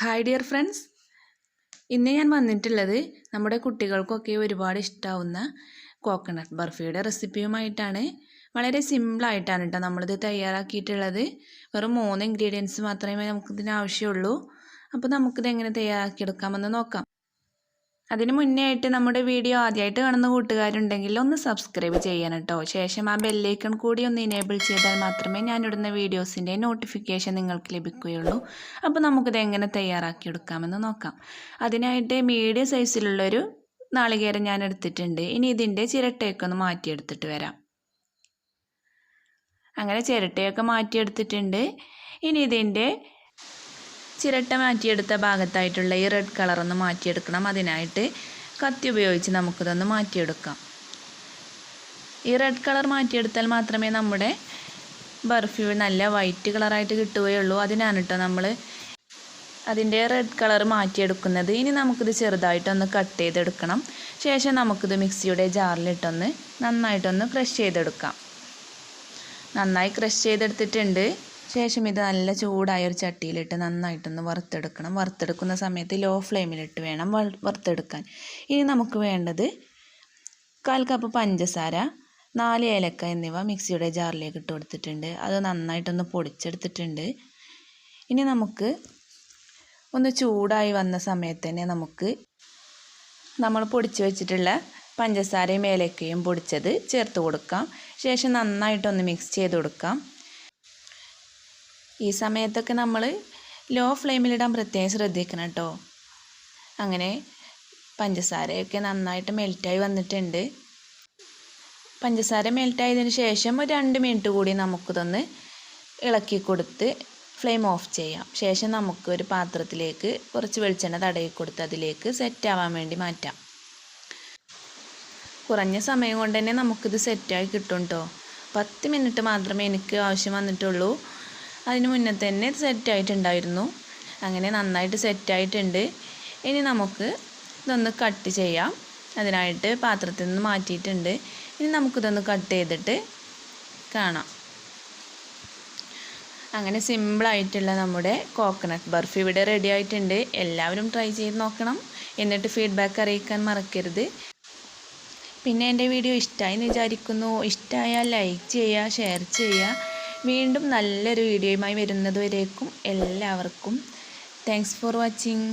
Hi dear friends, ഇന്ന് ഞാൻ വന്നിട്ടുള്ളത് നമ്മുടെ കുട്ടികൾക്കൊക്കെ ഒരുപാട് ഇഷ്ടമാവുന്ന കോക്കനട്ട് ബർഫിയുടെ റെസിപ്പിയുമായിട്ടാണ്. വളരെ സിമ്പിളായിട്ടാണ് കേട്ടോ നമ്മളിത് തയ്യാറാക്കിയിട്ടുള്ളത്. വെറും 3 ഇൻഗ്രീഡിയൻസ് മാത്രമേ നമുക്കിതിന് ആവശ്യമുള്ളൂ. അപ്പോൾ നമുക്കിത് എങ്ങനെ തയ്യാറാക്കിയെടുക്കാമെന്ന് നോക്കാം. അതിന് മുന്നേ ആയിട്ട് നമ്മുടെ വീഡിയോ ആദ്യമായിട്ട് കാണുന്ന കൂട്ടുകാരുണ്ടെങ്കിൽ ഒന്ന് സബ്സ്ക്രൈബ് ചെയ്യണം കേട്ടോ. ശേഷം ആ ബെല്ലൈക്കൺ കൂടി ഒന്ന് ഇനേബിൾ ചെയ്താൽ മാത്രമേ ഞാനിടുന്ന വീഡിയോസിൻ്റെ നോട്ടിഫിക്കേഷൻ നിങ്ങൾക്ക് ലഭിക്കുകയുള്ളൂ. അപ്പോൾ നമുക്കിത് എങ്ങനെ തയ്യാറാക്കിയെടുക്കാമെന്ന് നോക്കാം. അതിനായിട്ട് മീഡിയം സൈസിലുള്ളൊരു നാളികേരം ഞാൻ എടുത്തിട്ടുണ്ട്. ഇനി ഇതിൻ്റെ ചിരട്ടയൊക്കെ ഒന്ന് മാറ്റിയെടുത്തിട്ട് വരാം. അങ്ങനെ ചിരട്ടയൊക്കെ മാറ്റിയെടുത്തിട്ടുണ്ട്. ഇനി ഇതിൻ്റെ ചിരട്ട മാറ്റിയെടുത്ത ഭാഗത്തായിട്ടുള്ള ഈ റെഡ് കളറൊന്ന് മാറ്റിയെടുക്കണം. അതിനായിട്ട് കത്തി ഉപയോഗിച്ച് നമുക്കിതൊന്ന് മാറ്റിയെടുക്കാം. ഈ റെഡ് കളർ മാറ്റിയെടുത്താൽ മാത്രമേ നമ്മുടെ ബർഫി നല്ല വൈറ്റ് കളറായിട്ട് കിട്ടുകയുള്ളൂ. അതിനാണ് കേട്ടോ നമ്മൾ അതിൻ്റെ റെഡ് കളർ മാറ്റിയെടുക്കുന്നത്. ഇനി നമുക്കിത് ചെറുതായിട്ടൊന്ന് കട്ട് ചെയ്തെടുക്കണം. ശേഷം നമുക്കിത് മിക്സിയുടെ ജാറിലിട്ടൊന്ന് നന്നായിട്ടൊന്ന് ക്രഷ് ചെയ്തെടുക്കാം. നന്നായി ക്രഷ് ചെയ്തെടുത്തിട്ടുണ്ട്. ശേഷം ഇത് നല്ല ചൂടായ ഒരു ചട്ടിയിലിട്ട് നന്നായിട്ടൊന്ന് വറുത്തെടുക്കണം. വറുത്തെടുക്കുന്ന സമയത്ത് ലോ ഫ്ലെയിമിലിട്ട് വേണം വറുത്തെടുക്കാൻ. ഇനി നമുക്ക് വേണ്ടത് 1/4 കപ്പ് പഞ്ചസാര, 4 ഏലക്ക എന്നിവ മിക്സിയുടെ ജാറിലേക്ക് ഇട്ട് കൊടുത്തിട്ടുണ്ട്. അത് നന്നായിട്ടൊന്ന് പൊടിച്ചെടുത്തിട്ടുണ്ട്. ഇനി നമുക്ക് ഒന്ന് ചൂടായി വന്ന സമയത്ത് തന്നെ നമുക്ക് നമ്മൾ പൊടിച്ച് വെച്ചിട്ടുള്ള പഞ്ചസാരയും ഏലക്കയും പൊടിച്ചത് ചേർത്ത് കൊടുക്കാം. ശേഷം നന്നായിട്ടൊന്ന് മിക്സ് ചെയ്ത് കൊടുക്കാം. ഈ സമയത്തൊക്കെ നമ്മൾ ലോ ഫ്ലെയിമിലിടാൻ പ്രത്യേകം ശ്രദ്ധിക്കണം കേട്ടോ. അങ്ങനെ പഞ്ചസാരയൊക്കെ നന്നായിട്ട് മെൽറ്റായി വന്നിട്ടുണ്ട്. പഞ്ചസാര മെൽറ്റായതിന് ശേഷം ഒരു 2 മിനിറ്റ് കൂടി നമുക്കിതൊന്ന് ഇളക്കി കൊടുത്ത് ഫ്ലെയിം ഓഫ് ചെയ്യാം. ശേഷം നമുക്ക് ഒരു പാത്രത്തിലേക്ക് കുറച്ച് വെളിച്ചെണ്ണ തടവി കൊടുത്ത് അതിലേക്ക് സെറ്റാവാൻ വേണ്ടി മാറ്റാം. കുറഞ്ഞ സമയം കൊണ്ട് തന്നെ നമുക്കിത് സെറ്റായി കിട്ടും കേട്ടോ. 10 മിനിറ്റ് മാത്രമേ എനിക്ക് ആവശ്യം വന്നിട്ടുള്ളൂ. അതിന് മുന്നേ തന്നെ സെറ്റായിട്ടുണ്ടായിരുന്നു. അങ്ങനെ നന്നായിട്ട് സെറ്റായിട്ടുണ്ട്. ഇനി നമുക്ക് ഇതൊന്ന് കട്ട് ചെയ്യാം. അതിനായിട്ട് പാത്രത്തിൽ നിന്ന് മാറ്റിയിട്ടുണ്ട്. ഇനി നമുക്കിതൊന്ന് കട്ട് ചെയ്തിട്ട് കാണാം. അങ്ങനെ സിമ്പിളായിട്ടുള്ള നമ്മുടെ കോക്കനട്ട് ബർഫി ഇവിടെ റെഡി ആയിട്ടുണ്ട്. എല്ലാവരും ട്രൈ ചെയ്ത് നോക്കണം. എന്നിട്ട് ഫീഡ്ബാക്ക് അറിയിക്കാൻ മറക്കരുത്. പിന്നെ എൻ്റെ വീഡിയോ ഇഷ്ടമായി എന്ന് വിചാരിക്കുന്നു. ഇഷ്ടമായാൽ ലൈക്ക് ചെയ്യുക, ഷെയർ ചെയ്യുക. വീണ്ടും നല്ലൊരു വീഡിയോയുമായി വരുന്നതുവരേക്കും എല്ലാവർക്കും താങ്ക്സ് ഫോർ വാച്ചിങ്.